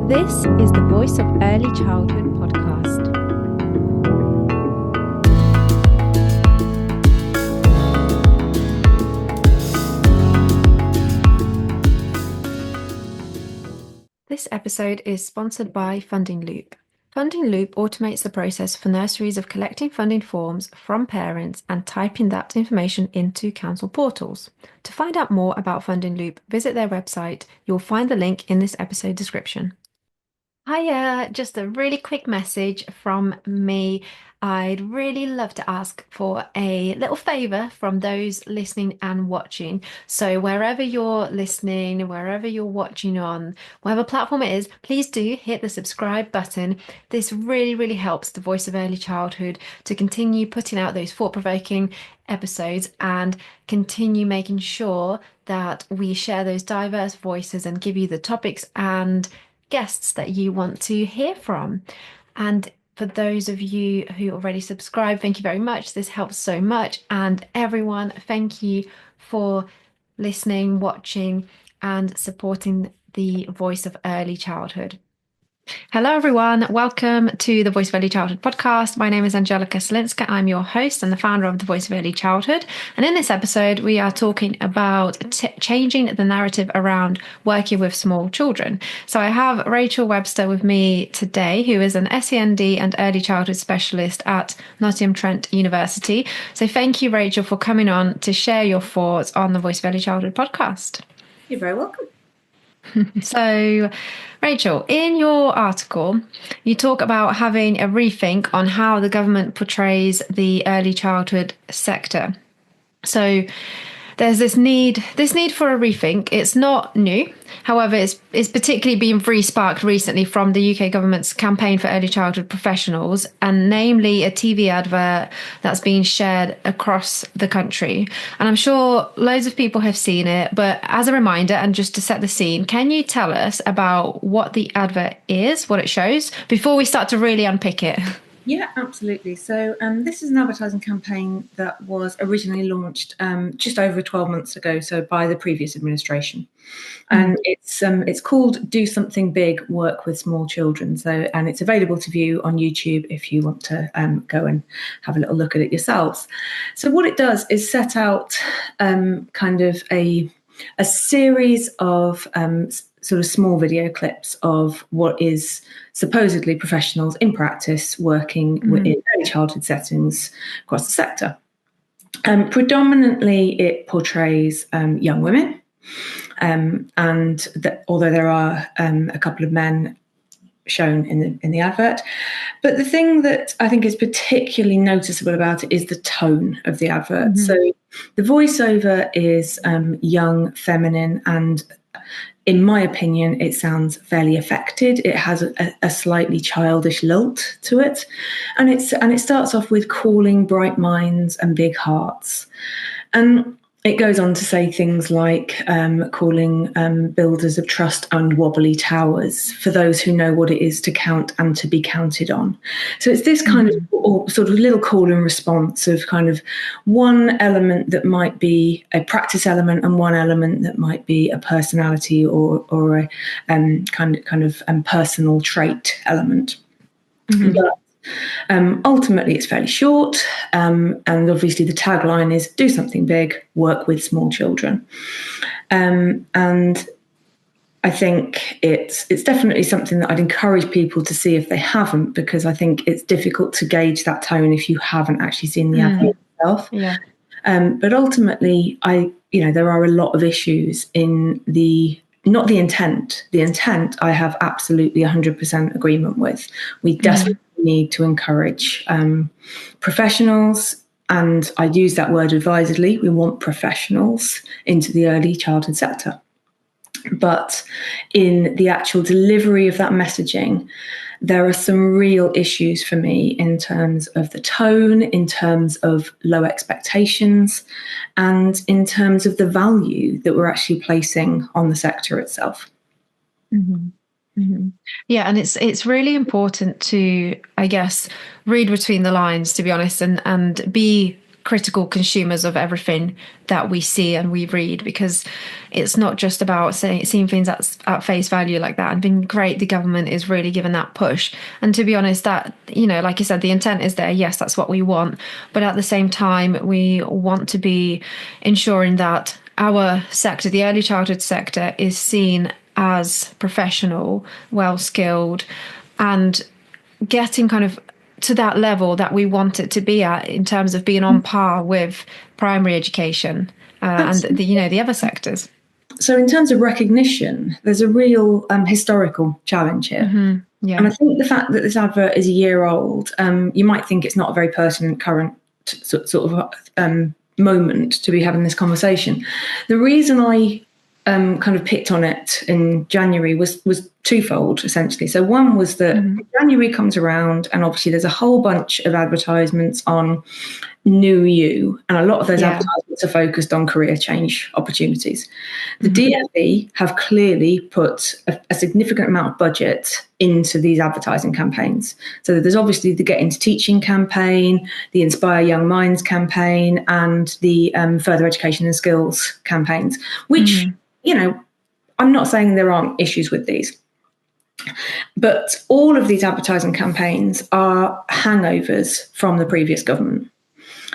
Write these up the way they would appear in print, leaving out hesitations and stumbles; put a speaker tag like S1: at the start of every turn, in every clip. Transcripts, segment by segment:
S1: This is the Voice of Early Childhood podcast. This episode is sponsored by Funding Loop. Funding Loop automates the process for nurseries of collecting funding forms from parents and typing that information into council portals. To find out more about Funding Loop, visit their website. You'll find the link in this episode description. Hiya, just a really quick message from me. I'd really love to ask for a little favor from those listening and watching. So wherever you're listening, wherever you're watching on, whatever platform it is, please do hit the subscribe button. This really helps the Voice of Early Childhood to continue putting out those thought-provoking episodes and continue making sure that we share those diverse voices and give you the topics and guests that you want to hear from. And for those of you who already subscribe, thank you very much. This helps so much. And everyone, thank you for listening, watching, and supporting the Voice of Early Childhood. Hello, everyone. Welcome to the Voice of Early Childhood podcast. My name is Angelica Solinska. I'm your host and the founder of the Voice of Early Childhood. And in this episode, we are talking about changing the narrative around working with small children. So I have Rachael Webster with me today, who is an SEND and early childhood specialist at Nottingham Trent University. So thank you, Rachael, for coming on to share your thoughts on the Voice of Early Childhood podcast.
S2: You're very welcome.
S1: So, Rachael, in your article, you talk about having a rethink on how the government portrays the early childhood sector. So there's this need for a rethink. It's not new. However, it's particularly been re-sparked recently from the UK government's campaign for early childhood professionals, and namely a TV advert that's been shared across the country. And I'm sure loads of people have seen it, but as a reminder and just to set the scene, can you tell us about what the advert is, what it shows, before we start to really unpick it?
S2: Yeah, absolutely. So this is an advertising campaign that was originally launched just over 12 months ago, so by the previous administration. And it's called Do Something Big, Work with Small Children. And it's available to view on YouTube if you want to go and have a little look at it yourselves. So what it does is set out kind of a series of sort of small video clips of what is supposedly professionals in practice working in early childhood settings across the sector. Predominantly, it portrays young women, although there are a couple of men shown in the advert. But the thing that I think is particularly noticeable about it is the tone of the advert. So the voiceover is young, feminine, and in my opinion, it sounds fairly affected. It has a slightly childish lilt to it, and it starts off with calling bright minds and big hearts, and it goes on to say things like calling builders of trust unwobbly towers for those who know what it is to count and to be counted on. So it's this kind of sort of little call and response of kind of one element that might be a practice element and one element that might be a personality or a kind of personal trait element. But ultimately, it's fairly short, and obviously the tagline is "Do something big, work with small children," and I think it's definitely something that I'd encourage people to see if they haven't, because I think it's difficult to gauge that tone if you haven't actually seen the advert yourself.
S1: Yeah.
S2: But ultimately, there are a lot of issues in not the intent. The intent, I have absolutely 100% agreement with. We desperately need to encourage professionals, and I use that word advisedly. We want professionals into the early childhood sector. But in the actual delivery of that messaging, there are some real issues for me in terms of the tone, in terms of low expectations, and in terms of the value that we're actually placing on the sector itself.
S1: Yeah, and it's really important to, I guess, read between the lines, to be honest, and be critical consumers of everything that we see and we read, because it's not just about seeing things at face value like that. And being great, the government is really giving that push. And to be honest, that, like you said, the intent is there. Yes, that's what we want. But at the same time, we want to be ensuring that our sector, the early childhood sector, is seen as professional, well skilled, and getting kind of to that level that we want it to be at in terms of being on par with primary education and the other sectors.
S2: So in terms of recognition, there's a real historical challenge here.
S1: Mm-hmm. Yeah.
S2: And I think the fact that this advert is a year old, you might think it's not a very pertinent current sort of moment to be having this conversation. The reason I kind of picked on it in January was twofold, essentially. So one was that January comes around and obviously there's a whole bunch of advertisements on New You, and a lot of those advertisements are focused on career change opportunities. The DfE have clearly put a significant amount of budget into these advertising campaigns. So there's obviously the Get Into Teaching campaign, the Inspire Young Minds campaign, and the Further Education and Skills campaigns, which, I'm not saying there aren't issues with these. But all of these advertising campaigns are hangovers from the previous government.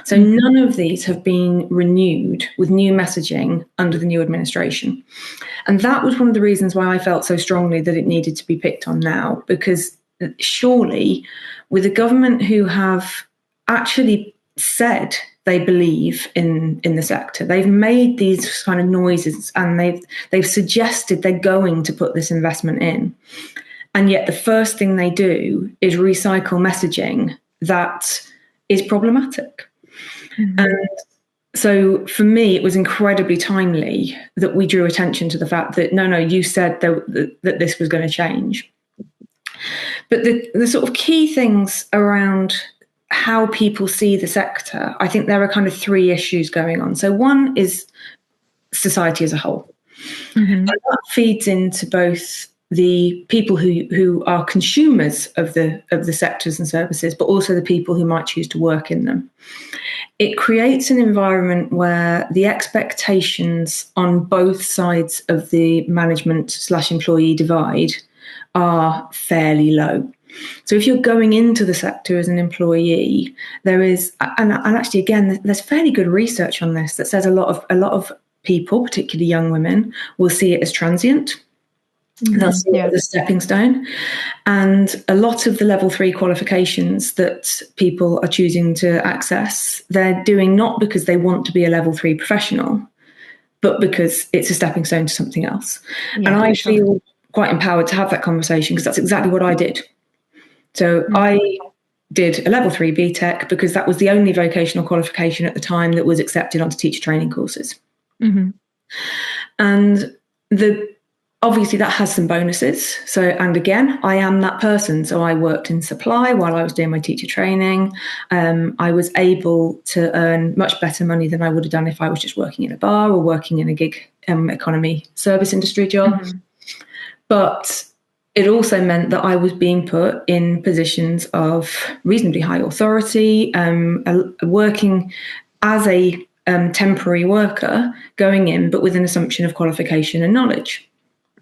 S2: So none of these have been renewed with new messaging under the new administration. And that was one of the reasons why I felt so strongly that it needed to be picked on now, because surely with a government who have actually said they believe in the sector, they've made these kind of noises and they've suggested they're going to put this investment in. And yet the first thing they do is recycle messaging that is problematic. And so for me, it was incredibly timely that we drew attention to the fact that, no, you said that this was going to change. But the sort of key things around how people see the sector, I think there are kind of three issues going on. So one is society as a whole. And that feeds into both the people who are consumers of the sectors and services, but also the people who might choose to work in them. It creates an environment where the expectations on both sides of the management/employee divide are fairly low. So if you're going into the sector as an employee, there is, and actually again, there's fairly good research on this that says a lot of people, particularly young women, will see it as transient. They'll see it as a stepping stone. And a lot of the level 3 qualifications that people are choosing to access, they're doing not because they want to be a level 3 professional, but because it's a stepping stone to something else. And I feel quite empowered to have that conversation because that's exactly what I did. So I did a level 3 BTEC because that was the only vocational qualification at the time that was accepted onto teacher training courses. And obviously that has some bonuses. So, and again, I am that person. So I worked in supply while I was doing my teacher training. I was able to earn much better money than I would have done if I was just working in a bar or working in a gig economy service industry job. But it also meant that I was being put in positions of reasonably high authority, working as a temporary worker, going in, but with an assumption of qualification and knowledge.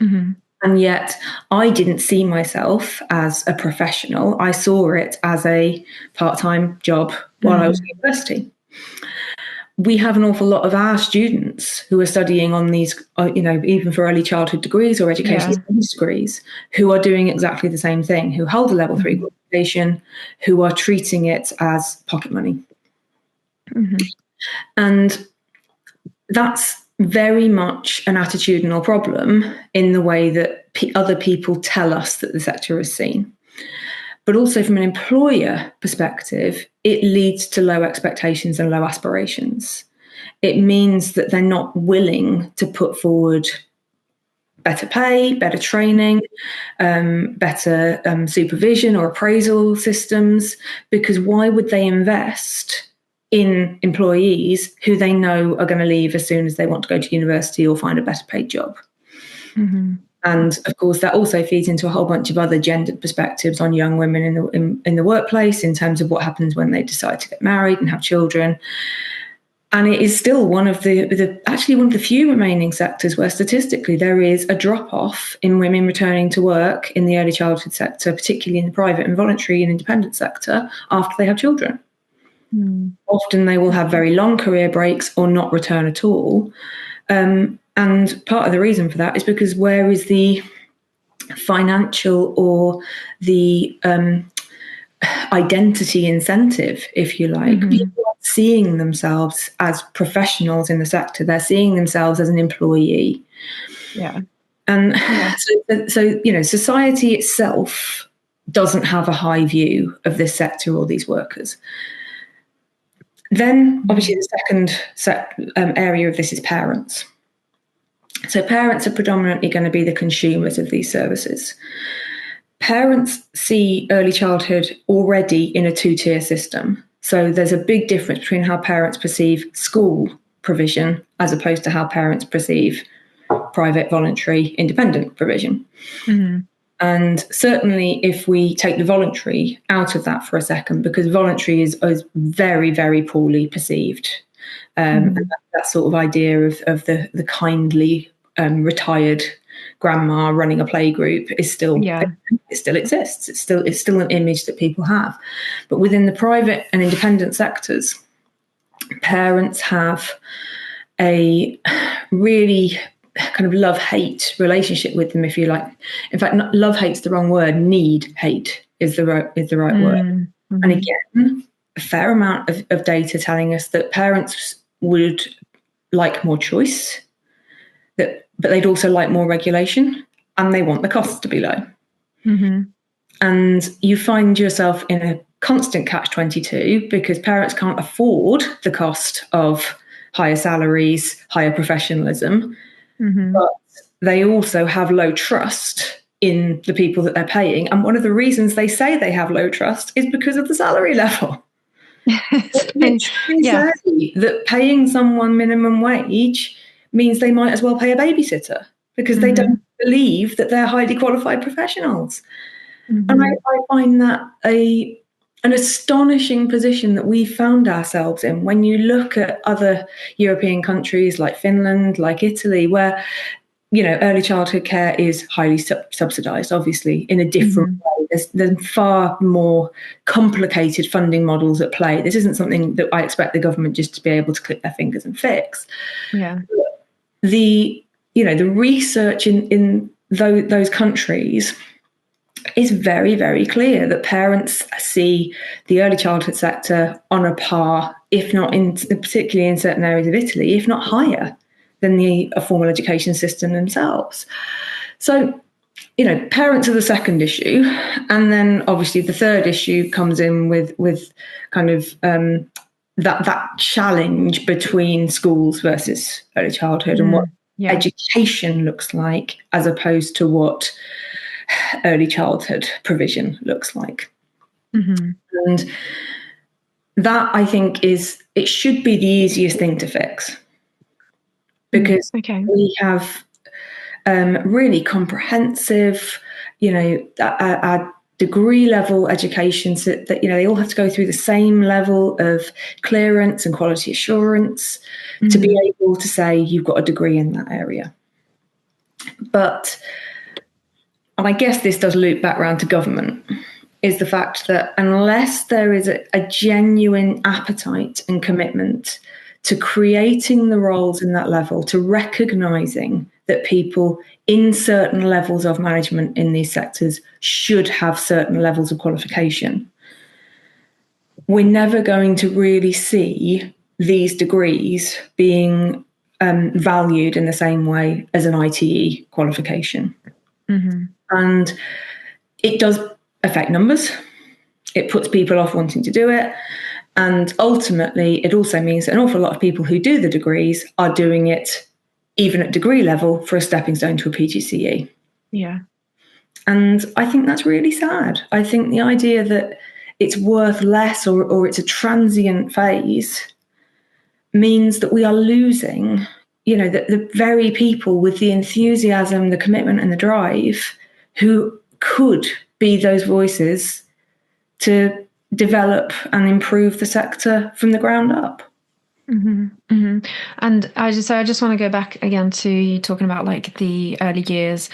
S2: And yet I didn't see myself as a professional. I saw it as a part-time job while I was at university. We have an awful lot of our students who are studying on these, even for early childhood degrees or education studies degrees, who are doing exactly the same thing, who hold a level 3 qualification, who are treating it as pocket money. And that's very much an attitudinal problem in the way that other people tell us that the sector is seen. But also from an employer perspective, it leads to low expectations and low aspirations. It means that they're not willing to put forward better pay, better training, better supervision or appraisal systems, because why would they invest in employees who they know are going to leave as soon as they want to go to university or find a better paid job? And of course, that also feeds into a whole bunch of other gendered perspectives on young women in the workplace, in terms of what happens when they decide to get married and have children. And it is still one of the few remaining sectors where statistically there is a drop-off in women returning to work in the early childhood sector, particularly in the private and voluntary and independent sector, after they have children. Often they will have very long career breaks or not return at all. And part of the reason for that is because where is the financial or the identity incentive, if you like? People are seeing themselves as professionals in the sector. They're seeing themselves as an employee.
S1: Yeah.
S2: And so society itself doesn't have a high view of this sector or these workers. Then, obviously, the second area of this is parents. So parents are predominantly going to be the consumers of these services. Parents see early childhood already in a two-tier system. So there's a big difference between how parents perceive school provision as opposed to how parents perceive private, voluntary, independent provision. And certainly if we take the voluntary out of that for a second, because voluntary is very, very poorly perceived. And that sort of idea of the kindly retired grandma running a playgroup is still, it still exists. It's still an image that people have. But within the private and independent sectors, parents have a really kind of love-hate relationship with them, if you like. In fact, love-hate's the wrong word. Need-hate is the right word. And again, a fair amount of data telling us that parents would like more choice, but they'd also like more regulation, and they want the costs to be low. And you find yourself in a constant catch-22 because parents can't afford the cost of higher salaries, higher professionalism, but they also have low trust in the people that they're paying. And one of the reasons they say they have low trust is because of the salary level. That paying someone minimum wage means they might as well pay a babysitter because they don't believe that they're highly qualified professionals. And I find that an astonishing position that we found ourselves in when you look at other European countries like Finland, like Italy, where early childhood care is highly subsidised, obviously, in a different way. There's far more complicated funding models at play. This isn't something that I expect the government just to be able to click their fingers and fix. The research in those countries is very, very clear that parents see the early childhood sector on a par, if not particularly in certain areas of Italy, if not higher than the formal education system themselves. So, parents are the second issue. And then obviously the third issue comes in with kind of that challenge between schools versus early childhood and what education looks like as opposed to what early childhood provision looks like. And that, I think, it should be the easiest thing to fix. Because we have really comprehensive, our degree level education, so that they all have to go through the same level of clearance and quality assurance to be able to say you've got a degree in that area. And I guess this does loop back around to government, is the fact that unless there is a genuine appetite and commitment to creating the roles in that level, to recognising that people in certain levels of management in these sectors should have certain levels of qualification, we're never going to really see these degrees being valued in the same way as an ITE qualification. And it does affect numbers. It puts people off wanting to do it. And ultimately, it also means that an awful lot of people who do the degrees are doing it even at degree level for a stepping stone to a PGCE. And I think that's really sad. I think the idea that it's worth less or it's a transient phase means that we are losing the very people with the enthusiasm, the commitment and the drive who could be those voices to develop and improve the sector from the ground up.
S1: Mm-hmm, mm-hmm. And I just want to go back again to you talking about like the earliest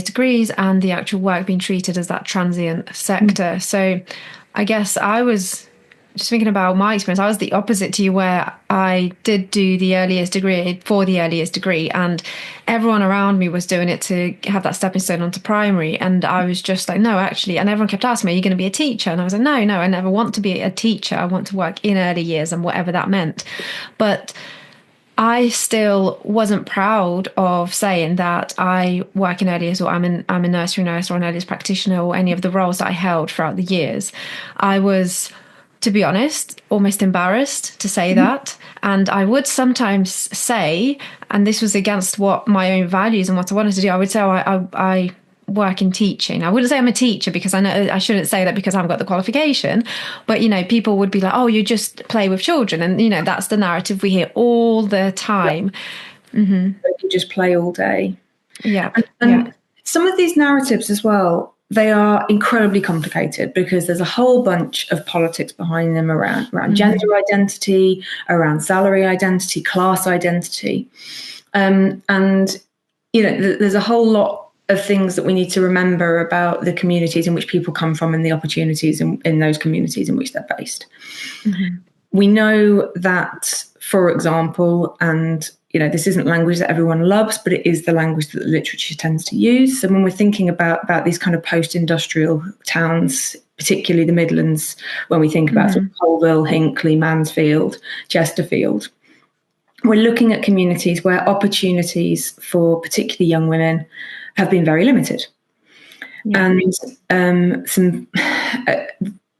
S1: degrees and the actual work being treated as that transient sector. So I guess I was just thinking about my experience. I was the opposite to you, where I did do the earliest degree for the earliest degree, and everyone around me was doing it to have that stepping stone onto primary. And I was just like, no, actually, and everyone kept asking me, are you going to be a teacher? And I was like, no, I never want to be a teacher. I want to work in early years and whatever that meant. But I still wasn't proud of saying that I work in early years, or I'm a nursery nurse or an earliest practitioner, or any of the roles that I held throughout the years. I was, to be honest, almost embarrassed to say that. And I would sometimes say, and this was against what my own values and what I wanted to do, I would say, I work in teaching. I wouldn't say I'm a teacher, because I know I shouldn't say that because I haven't got the qualification. But, people would be like, oh, you just play with children. And, that's the narrative we hear all the time.
S2: Yeah. Mm-hmm. You just play all day.
S1: Yeah.
S2: And some of these narratives as well, they are incredibly complicated because there's a whole bunch of politics behind them around gender identity, around salary identity, class identity. And, there's a whole lot of things that we need to remember about the communities in which people come from and the opportunities in those communities in which they're based. Mm-hmm. We know that, for example, and this isn't language that everyone loves, but it is the language that the literature tends to use. So when we're thinking about these kind of post-industrial towns, particularly the Midlands, when we think about sort of Colville, Hinckley, Mansfield, Chesterfield, we're looking at communities where opportunities for particularly young women have been very limited. Yeah. And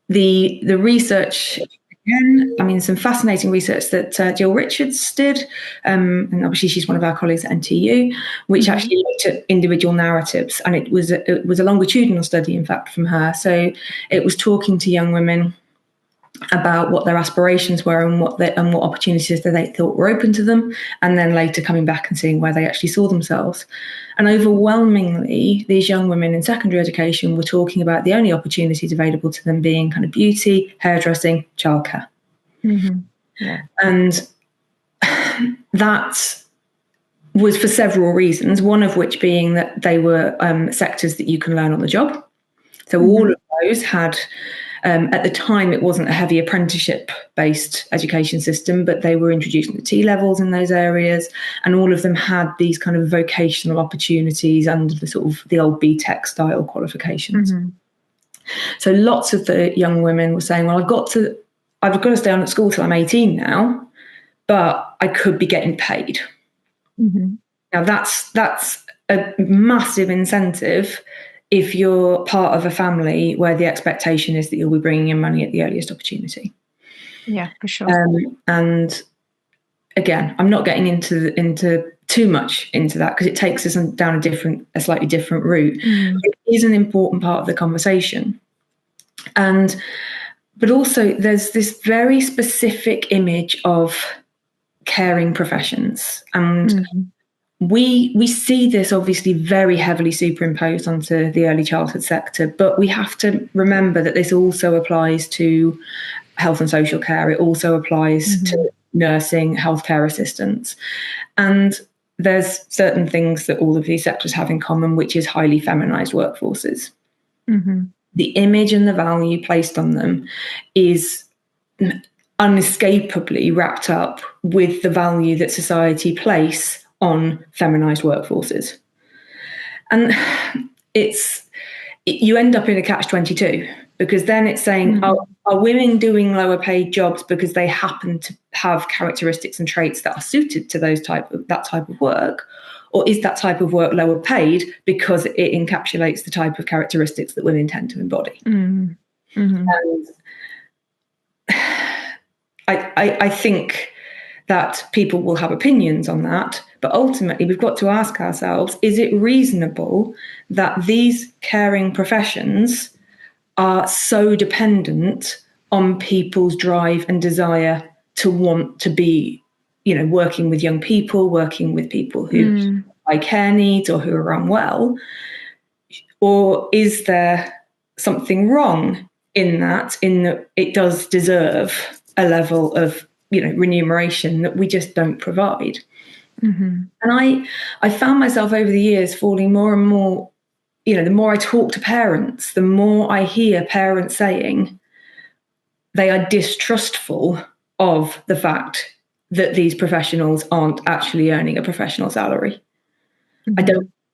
S2: the research, again, some fascinating research that Jill Richards did, and obviously she's one of our colleagues at NTU, which actually looked at individual narratives, and it was a longitudinal study, in fact, from her. So it was talking to young women about what their aspirations were and what opportunities that they thought were open to them, and then later coming back and seeing where they actually saw themselves. And overwhelmingly, these young women in secondary education were talking about the only opportunities available to them being kind of beauty, hairdressing, childcare. Mm-hmm. Yeah. And that was for several reasons, one of which being that they were sectors that you can learn on the job. So all of those had... at the time, it wasn't a heavy apprenticeship-based education system, but they were introducing the T-levels in those areas, and all of them had these kind of vocational opportunities under the sort of the old BTEC style qualifications. Mm-hmm. So lots of the young women were saying, well, I've got to stay on at school till I'm 18 now, but I could be getting paid. Mm-hmm. Now that's a massive incentive if you're part of a family where the expectation is that you'll be bringing in money at the earliest opportunity.
S1: Yeah, for sure.
S2: And again, I'm not getting into too much into that because it takes us down a slightly different route. It is an important part of the conversation. But also there's this very specific image of caring professions, and we see this obviously very heavily superimposed onto the early childhood sector, but we have to remember that this also applies to health and social care. It also applies to nursing, healthcare assistants. And there's certain things that all of these sectors have in common, which is highly feminized workforces. Mm-hmm. The image and the value placed on them is unescapably wrapped up with the value that society place on feminized workforces. And you end up in a catch-22, because then it's saying, are women doing lower paid jobs because they happen to have characteristics and traits that are suited to that type of work? Or is that type of work lower paid because it encapsulates the type of characteristics that women tend to embody? Mm-hmm. And I think that people will have opinions on that, but ultimately we've got to ask ourselves, is it reasonable that these caring professions are so dependent on people's drive and desire to want to be working with young people, working with people who have high care needs or who are unwell? Or is there something wrong in that it does deserve a level of, remuneration that we just don't provide? And I found myself over the years falling more and more, the more I talk to parents, the more I hear parents saying they are distrustful of the fact that these professionals aren't actually earning a professional salary.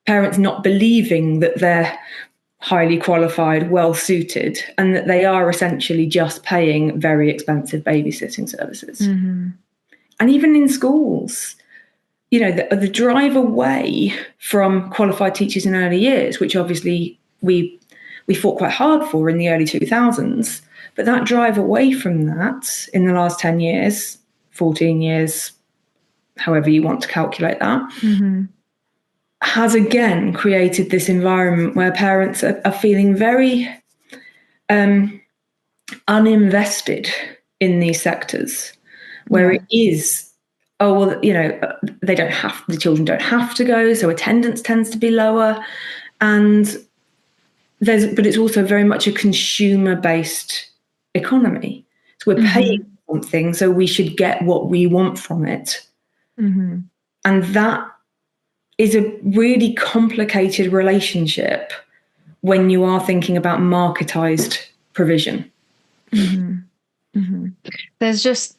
S2: Parents not believing that they're highly qualified, well suited, and that they are essentially just paying very expensive babysitting services. And even in schools, the drive away from qualified teachers in early years, which obviously we fought quite hard for in the early 2000s, but that drive away from that in the last 10 years, 14 years, however you want to calculate that, has again created this environment where parents are feeling very uninvested in these sectors, where it is, the children don't have to go, so attendance tends to be lower, but it's also very much a consumer-based economy. So we're paying something, so we should get what we want from it. And that is a really complicated relationship when you are thinking about marketized provision.
S1: There's just,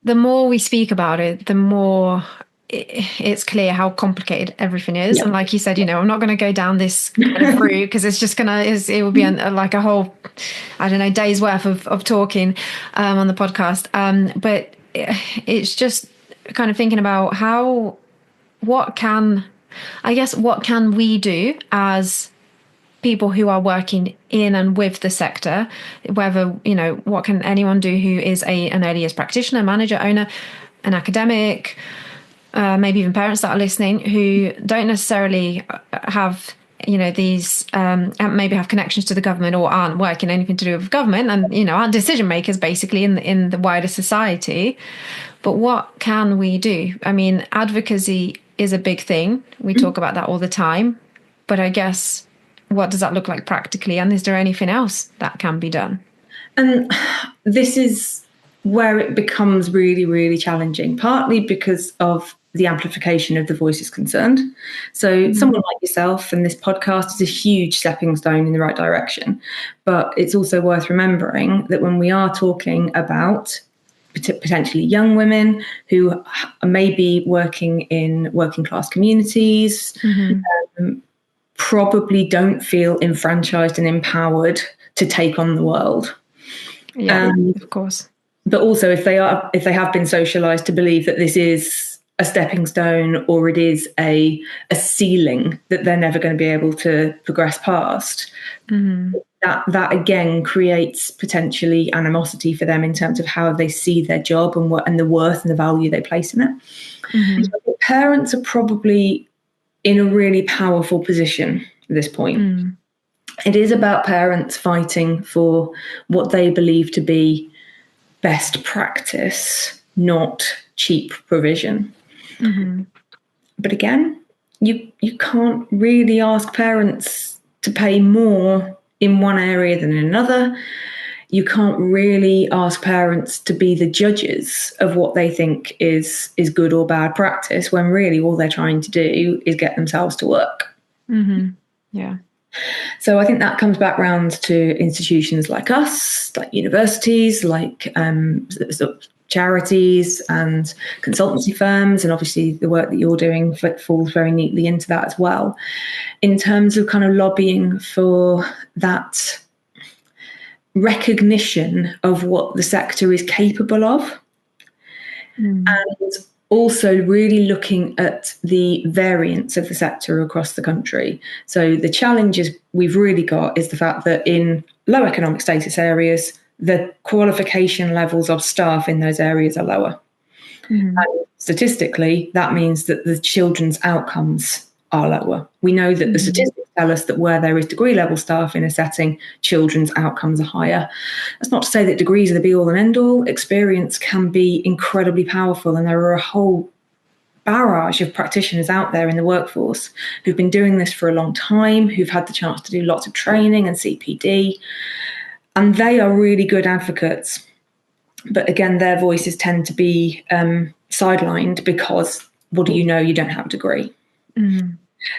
S1: the more we speak about it, the more it's clear how complicated everything is. And like you said, I'm not going to go down this kind of route because it's just it will be like a whole, day's worth of talking on the podcast. But it's just kind of thinking about what can we do as people who are working in and with the sector, whether, what can anyone do who is an early years practitioner, manager, owner, an academic, maybe even parents that are listening who don't necessarily have, these, maybe have connections to the government or aren't working anything to do with government and, aren't decision makers basically in the wider society. But what can we do? I mean, advocacy is a big thing. We talk about that all the time, but I guess, what does that look like practically? And is there anything else that can be done?
S2: And this is where it becomes really, really challenging, partly because of the amplification of the voices concerned. So someone like yourself and this podcast is a huge stepping stone in the right direction. But it's also worth remembering that when we are talking about potentially young women who may be working in working class communities, probably don't feel enfranchised and empowered to take on the world.
S1: Yeah, of course.
S2: But also if they have been socialized to believe that this is a stepping stone or it is a ceiling that they're never going to be able to progress past, that again creates potentially animosity for them in terms of how they see their job and the worth and the value they place in it. So parents are probably in a really powerful position at this point. It is about parents fighting for what they believe to be best practice, not cheap provision. But again, you can't really ask parents to pay more in one area than in another. You can't really ask parents to be the judges of what they think is good or bad practice, when really all they're trying to do is get themselves to work.
S1: Yeah.
S2: So I think that comes back round to institutions like us, like universities, like charities and consultancy firms, and obviously the work that you're doing falls very neatly into that as well, in terms of kind of lobbying for that recognition of what the sector is capable of, and also really looking at the variance of the sector across the country. So the challenges we've really got is the fact that in low economic status areas, the qualification levels of staff in those areas are lower. And statistically, that means that the children's outcomes are lower. We know that the statistics tell us that where there is degree level staff in a setting, children's outcomes are higher. That's not to say that degrees are the be all and end all. Experience can be incredibly powerful, and there are a whole barrage of practitioners out there in the workforce who've been doing this for a long time, who've had the chance to do lots of training and CPD, and they are really good advocates. But again, their voices tend to be sidelined because, what do you know? You don't have a degree. Mm-hmm.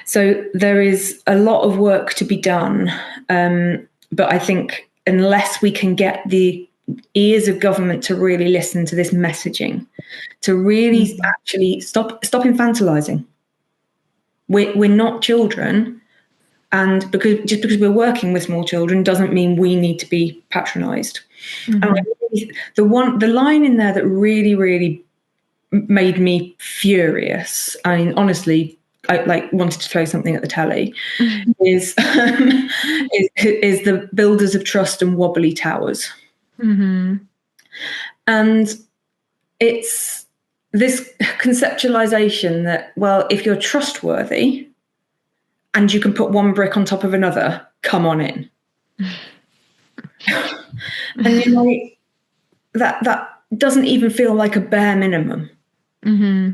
S2: So there is a lot of work to be done. But I think unless we can get the ears of government to really listen to this messaging, to really actually stop infantilizing. We're not children, and just because we're working with small children doesn't mean we need to be patronized. Mm-hmm. And the line in there that really, really made me furious, I mean, honestly, I wanted to throw something at the telly, is the builders of trust and wobbly towers. Mm-hmm. And it's this conceptualization that, well, if you're trustworthy and you can put one brick on top of another, come on in. And that doesn't even feel like a bare minimum. Mm-hmm.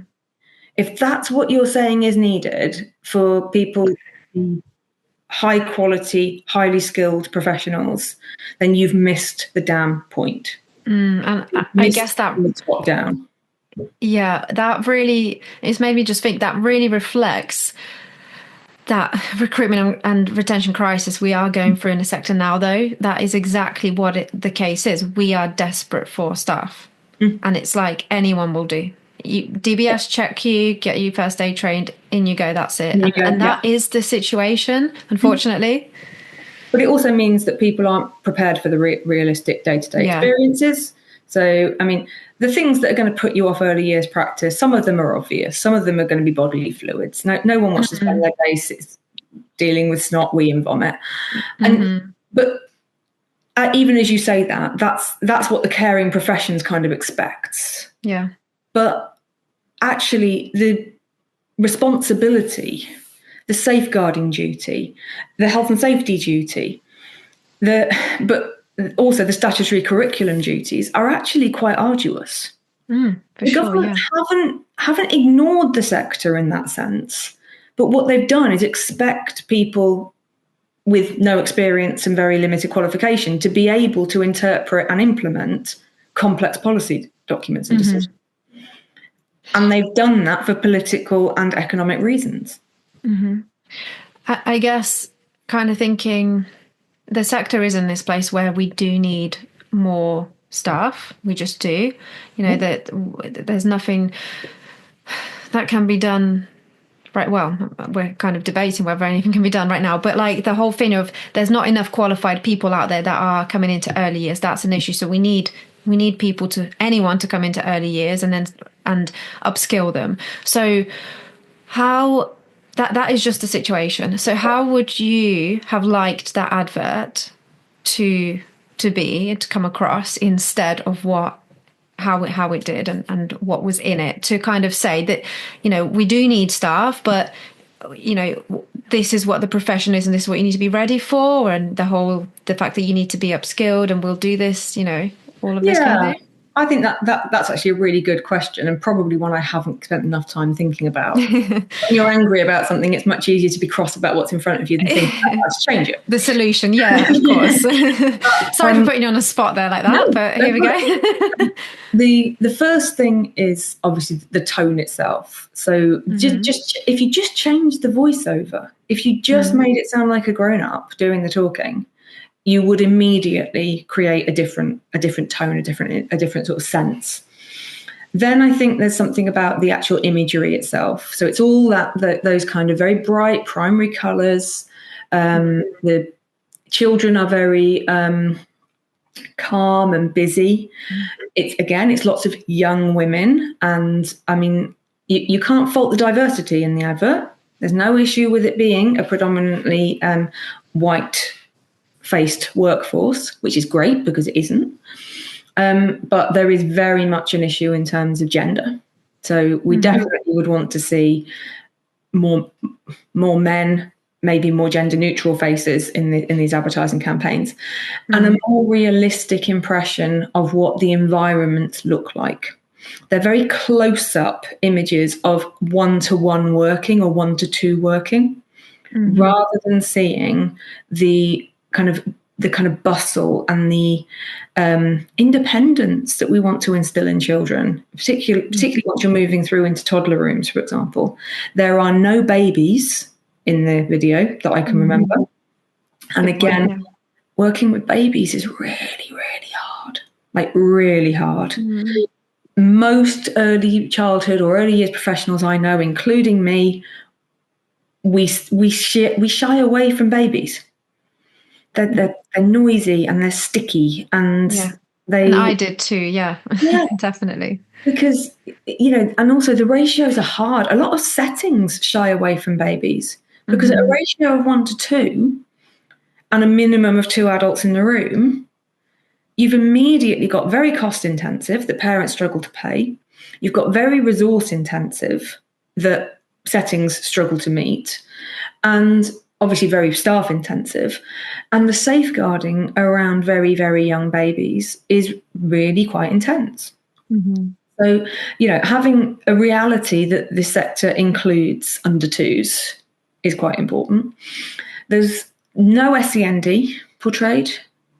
S2: If that's what you're saying is needed for people, high quality, highly skilled professionals, then you've missed the damn point.
S1: And I guess that
S2: top down.
S1: Yeah, that really, it's made me just think that really reflects that recruitment and retention crisis we are going through in the sector now, though. That is exactly what the case is. We are desperate for staff. And it's like anyone will do. DBS check you, get you first aid trained, in you go, that's it. And that is the situation, unfortunately.
S2: But it also means that people aren't prepared for the realistic day-to-day experiences. So, I mean, the things that are going to put you off early years practice, some of them are obvious. Some of them are going to be bodily fluids. No one wants to spend their days dealing with snot, wee and vomit. But even as you say that, that's what the caring professions kind of expects.
S1: Yeah.
S2: But actually, the responsibility, the safeguarding duty, the health and safety duty, but also the statutory curriculum duties are actually quite arduous. The government haven't ignored the sector in that sense, but what they've done is expect people with no experience and very limited qualification to be able to interpret and implement complex policy documents and decisions. And they've done that for political and economic reasons.
S1: Mm-hmm. I guess kind of thinking the sector is in this place where we do need more staff. We just do. That there's nothing that can be done. Right. Well, we're kind of debating whether anything can be done right now. But like the whole thing of there's not enough qualified people out there that are coming into early years. That's an issue. So we need people anyone to come into early years and upskill them. So how that is just the situation. So how would you have liked that advert to come across instead of how it did and what was in it, to kind of say that, we do need staff, but, this is what the profession is and this is what you need to be ready for. And the fact that you need to be upskilled and we'll do this, all of this kind of thing.
S2: I think that's actually a really good question, and probably one I haven't spent enough time thinking about. When you're angry about something, it's much easier to be cross about what's in front of you than think, let's change it.
S1: The solution, yeah, of course. Sorry for putting you on a spot there like that, but here we go.
S2: The first thing is obviously the tone itself. So just if you just change the voiceover, if you just made it sound like a grown-up doing the talking, you would immediately create a different tone, a different sort of sense. Then I think there's something about the actual imagery itself. So it's all those kind of very bright primary colours. The children are very calm and busy. It's lots of young women, and I mean you can't fault the diversity in the advert. There's no issue with it being a predominantly white faced workforce, which is great because it isn't. But there is very much an issue in terms of gender. So we definitely would want to see more men maybe more gender neutral faces in these advertising campaigns, and a
S1: Mm.
S2: more realistic impression of what the environments look like. They're very close up images of one-to-one working or one-to-two working,
S1: Mhm.
S2: rather than seeing the kind of bustle and the independence that we want to instill in children, particularly once you're moving through into toddler rooms, for example. There are no babies in the video that I can remember.
S1: Mhm.
S2: And
S1: Good point,
S2: again,
S1: yeah.
S2: working with babies is really, really hard, like really hard.
S1: Mm.
S2: Most early childhood or early years professionals I know, including me, we shy away from babies. They're noisy and they're sticky and
S1: Yeah. And I
S2: they
S1: did too, yeah.
S2: yeah,
S1: Definitely.
S2: because and also the ratios are hard. A lot of settings shy away from babies because at a
S1: Mhm.
S2: ratio of 1 to 2 and a minimum of 2 adults in the room, you've immediately got very cost intensive that parents struggle to pay. You've got very resource intensive that settings struggle to meet, and obviously very staff intensive. And the safeguarding around very, very young babies is really quite intense.
S1: Mhm.
S2: So, having a reality that this sector includes under twos is quite important. There's no SEND portrayed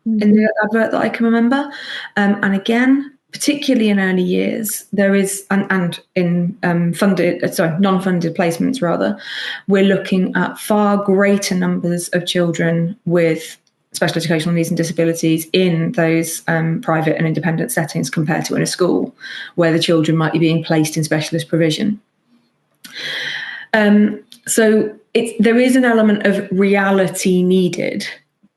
S2: in
S1: Mhm.
S2: the advert that I can remember. And again, particularly in early years, there is, and in non-funded placements rather, we're looking at far greater numbers of children with special educational needs and disabilities in those private and independent settings compared to in a school where the children might be being placed in specialist provision. So there is an element of reality needed,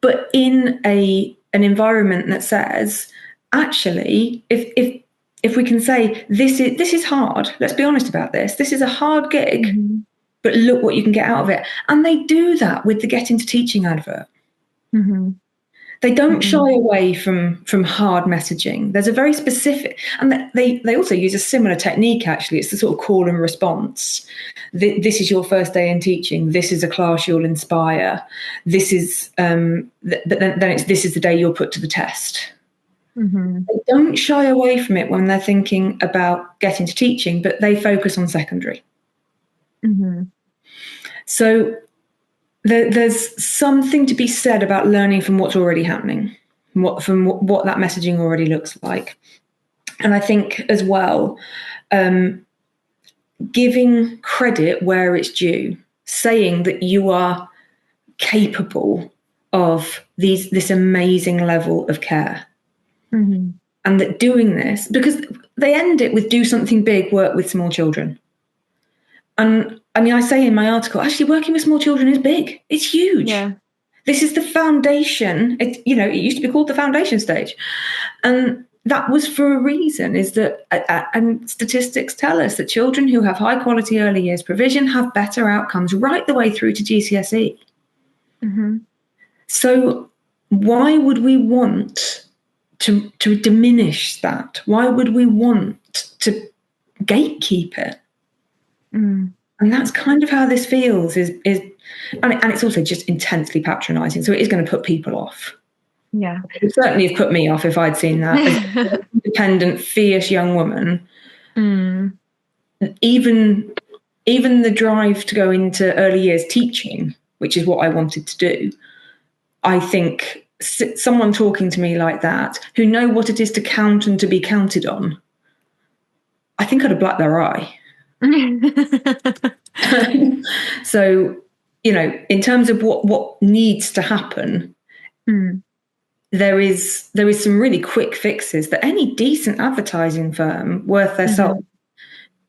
S2: but in an environment that says, actually, if we can say this is hard, let's be honest about this. This is a hard gig,
S1: Mhm.
S2: but look what you can get out of it. And they do that with the Get Into Teaching advert.
S1: Mhm.
S2: They don't shy
S1: Mhm.
S2: away from hard messaging. There's a very specific, and they also use a similar technique. Actually, it's the sort of call and response. This is your first day in teaching. This is a class you'll inspire. This is, but then it's this is the day you're put to the test.
S1: Mhm.
S2: They don't shy away from it when they're thinking about getting to teaching, but they focus on secondary.
S1: Mhm.
S2: So there's something to be said about learning from what's already happening, from what that messaging already looks like. And I think as well, giving credit where it's due, saying that you are capable of this amazing level of care,
S1: Mhm.
S2: and that doing this, because they end it with do something big, work with small children. And I mean, I say in my article, actually working with small children is big. It's huge.
S1: Yeah.
S2: This is the foundation. It used to be called the foundation stage. And that was for a reason, is that, and statistics tell us that children who have high quality early years provision have better outcomes right the way through to GCSE.
S1: Mhm.
S2: So why would we want to diminish that? Why would we want to gatekeep it?
S1: Mm.
S2: And that's kind of how this feels and it's also just intensely patronizing. So it is going to put people off.
S1: Yeah.
S2: It would certainly have put me off if I'd seen that as an independent, fierce young woman.
S1: Mm.
S2: Even the drive to go into early years teaching, which is what I wanted to do, I think someone talking to me like that, who know what it is to count and to be counted on, I think I'd have blacked their eye. So, in terms of what needs to happen,
S1: Mm.
S2: there is some really quick fixes that any decent advertising firm worth their salt
S1: Mhm.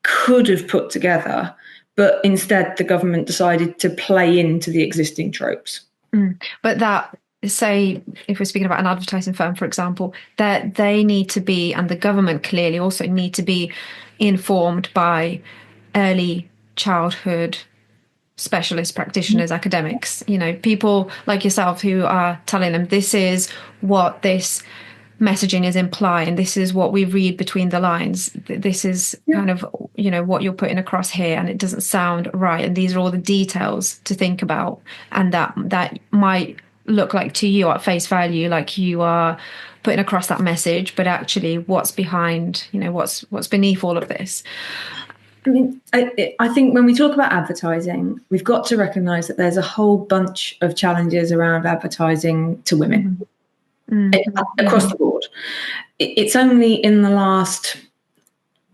S2: could have put together, but instead the government decided to play into the existing tropes.
S1: Mm. But that, say, if we're speaking about an advertising firm, for example, that they need to be, and the government clearly also need to be informed by early childhood specialist practitioners, academics, people like yourself who are telling them this is what this messaging is implying. This is what we read between the lines. This is kind of, what you're putting across here, and it doesn't sound right. And these are all the details to think about. And that might look like to you at face value, like you are putting across that message, but actually what's behind, what's beneath all of this.
S2: I mean, I think when we talk about advertising, we've got to recognise that there's a whole bunch of challenges around advertising to women across the board. It's only in the last,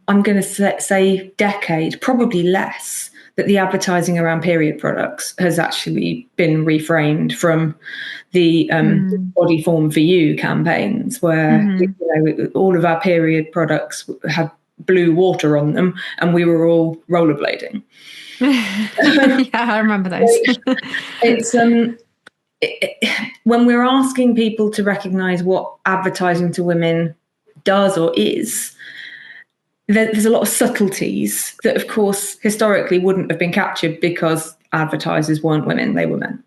S2: I'm going to say decade, probably less, that the advertising around period products has actually been reframed from the body form for you campaigns, where all of our period products had blue water on them and we were all rollerblading.
S1: Yeah, I remember those.
S2: It's when we're asking people to recognise what advertising to women does or is, there's a lot of subtleties that, of course, historically wouldn't have been captured because advertisers weren't women, they were men.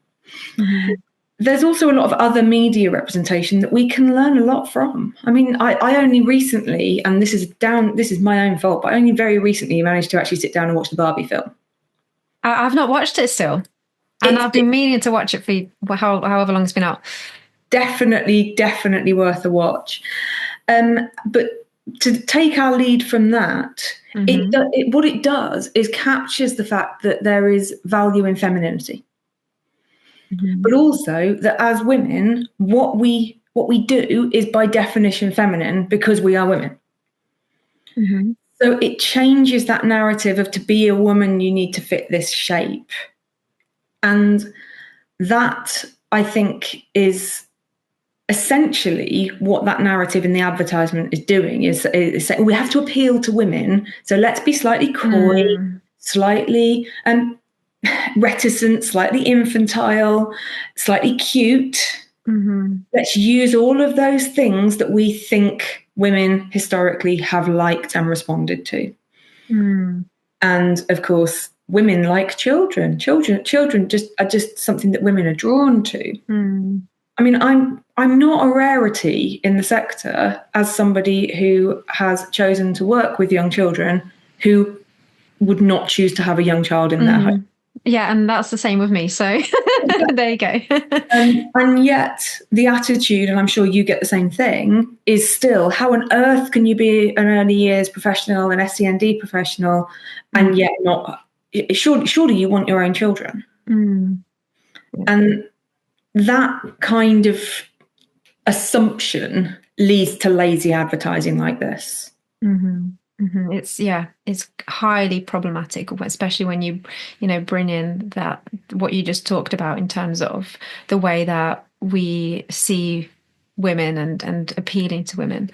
S2: There's also a lot of other media representation that we can learn a lot from. I mean, I only recently, and this is my own fault, but I only very recently managed to actually sit down and watch the Barbie film.
S1: I've not watched it still. And I've been meaning to watch it for however long it's been out.
S2: Definitely worth a watch. But to take our lead from that, what it does is captures the fact that there is value in femininity. But also that as women, what we do is by definition feminine because we are women. So it changes that narrative of, to be a woman, you need to fit this shape. And that, I think, is essentially what that narrative in the advertisement is doing, is saying we have to appeal to women. So let's be slightly coy, slightly reticent, slightly infantile, slightly cute. Let's use all of those things that we think women historically have liked and responded to. And of course, women like children. Children are just something that women are drawn to. I mean, I'm not a rarity in the sector as somebody who has chosen to work with young children who would not choose to have a young child in their home.
S1: Yeah, and that's the same with me. So there you go.
S2: And yet the attitude, and I'm sure you get the same thing, is still, how on earth can you be an early years professional, an SEND professional, and yet not, surely you want your own children. And that kind of assumption leads to lazy advertising like this. It's
S1: highly problematic, especially when you bring in that, what you just talked about in terms of the way that we see women and appealing to women.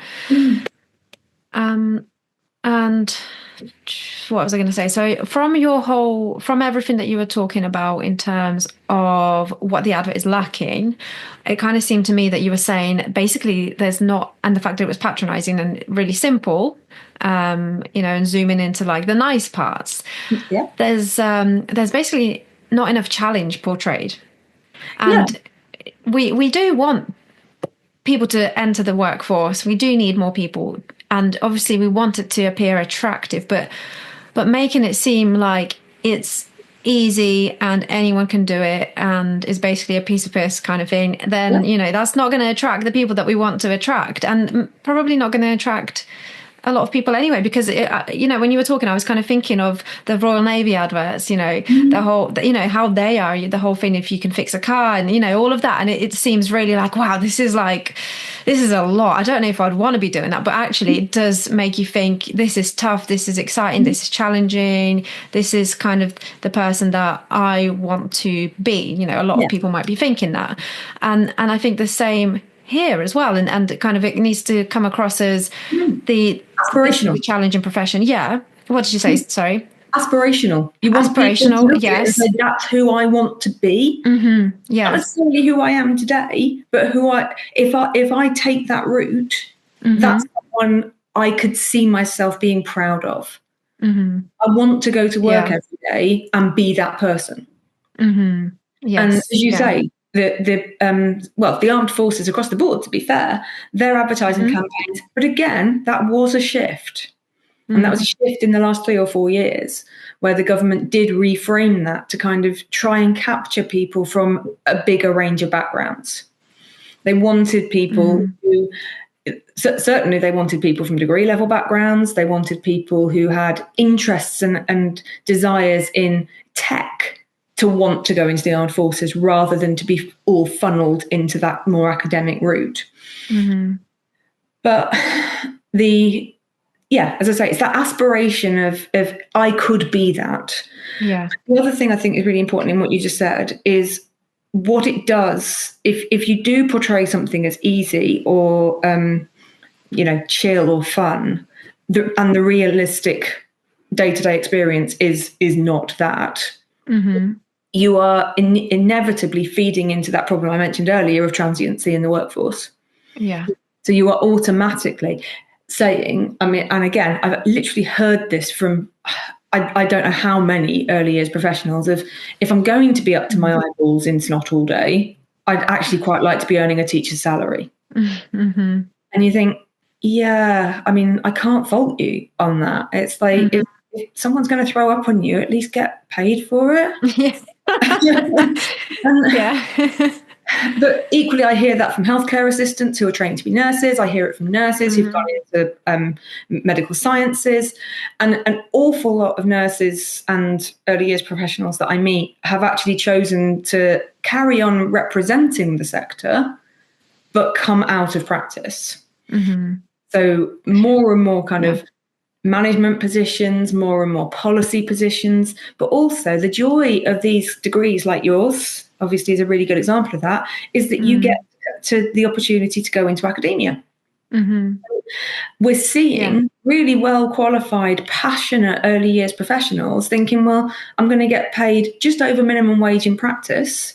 S1: And what was I going to say? So from everything that you were talking about in terms of what the advert is lacking, it kind of seemed to me that you were saying basically there's not, and the fact that it was patronizing and really simple, and zooming into like the nice parts.
S2: Yeah.
S1: There's basically not enough challenge portrayed. And we do want people to enter the workforce. We do need more people. And obviously we want it to appear attractive, but making it seem like it's easy and anyone can do it and is basically a piece of piss kind of thing, then, that's not going to attract the people that we want to attract, and probably not going to attract a lot of people anyway, because when you were talking, I was kind of thinking of the Royal Navy adverts, the whole, how they are, the whole thing, if you can fix a car and, all of that. And it seems really like, wow, this is a lot. I don't know if I'd want to be doing that, but actually it does make you think, this is tough, this is exciting, this is challenging, this is kind of the person that I want to be. A lot of people might be thinking that. And I think the same here as well, and kind of it needs to come across as the aspirational, challenging profession. Yeah. What did you say? Sorry.
S2: Aspirational. You want
S1: aspirational, yes.
S2: Say, that's who I want to be.
S1: Yeah.
S2: Not necessarily who I am today, but if I take that route, that's someone I could see myself being proud of. I want to go to work every day and be that person.
S1: Yes.
S2: And as you say, the armed forces across the board, to be fair, their advertising campaigns. But again, that was a shift. And that was a shift in the last 3 or 4 years, where the government did reframe that to kind of try and capture people from a bigger range of backgrounds. They wanted people who, certainly they wanted people from degree level backgrounds. They wanted people who had interests and desires in tech to want to go into the armed forces rather than to be all funneled into that more academic route. But as I say, it's that aspiration of I could be that.
S1: Yeah.
S2: The other thing I think is really important in what you just said is what it does if you do portray something as easy or chill or fun, and the realistic day-to-day experience is not that. You are inevitably feeding into that problem I mentioned earlier of transiency in the workforce.
S1: Yeah.
S2: So you are automatically saying, and again, I've literally heard this from, I don't know how many early years professionals, of if I'm going to be up to my eyeballs in snot all day, I'd actually quite like to be earning a teacher's salary. And you think, yeah, I can't fault you on that. It's like, if someone's going to throw up on you, at least get paid for it. But equally, I hear that from healthcare assistants who are trained to be nurses. I hear it from nurses who've gone into medical sciences. And an awful lot of nurses and early years professionals that I meet have actually chosen to carry on representing the sector, but come out of practice. So more and more kind of management positions, more and more policy positions, but also the joy of these degrees like yours, obviously is a really good example of that, is that you get to the opportunity to go into academia. We're seeing really well qualified, passionate early years professionals thinking, well, I'm going to get paid just over minimum wage in practice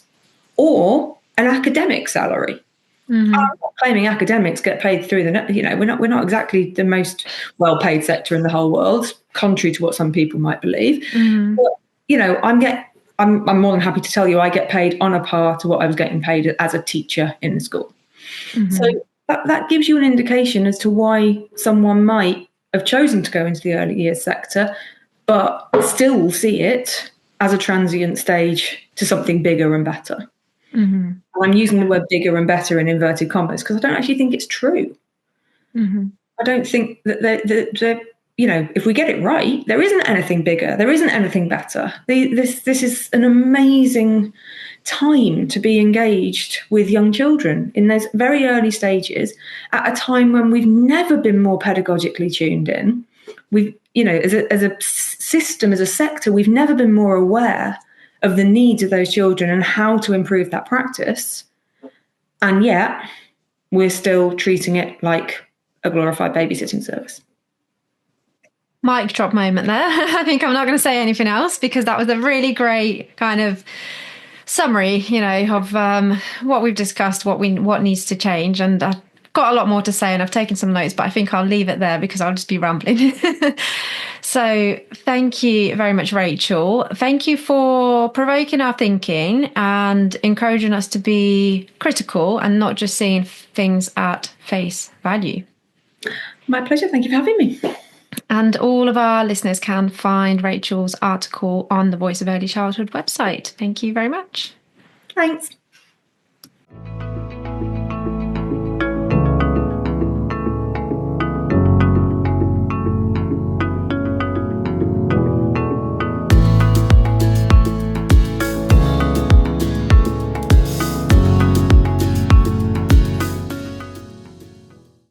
S2: or an academic salary. I'm not claiming academics get paid through we're not exactly the most well-paid sector in the whole world, contrary to what some people might believe. But I'm more than happy to tell you I get paid on a par to what I was getting paid as a teacher in the school. So that gives you an indication as to why someone might have chosen to go into the early years sector, but still see it as a transient stage to something bigger and better. I'm using the word bigger and better in inverted commas because I don't actually think it's true. I don't think that if we get it right, there isn't anything bigger, there isn't anything better. This is an amazing time to be engaged with young children in those very early stages at a time when we've never been more pedagogically tuned in. We've, as a system, as a sector, we've never been more aware of the needs of those children and how to improve that practice. And yet we're still treating it like a glorified babysitting service.
S1: Mic drop moment there. I think I'm not going to say anything else because that was a really great kind of summary, of what we've discussed, what needs to change. And I've got a lot more to say and I've taken some notes, but I think I'll leave it there because I'll just be rambling. So thank you very much, Rachel. Thank you for provoking our thinking and encouraging us to be critical and not just seeing things at face value.
S2: My pleasure. Thank you for having me.
S1: And all of our listeners can find Rachel's article on the Voice of Early Childhood website. Thank you very much.
S2: Thanks.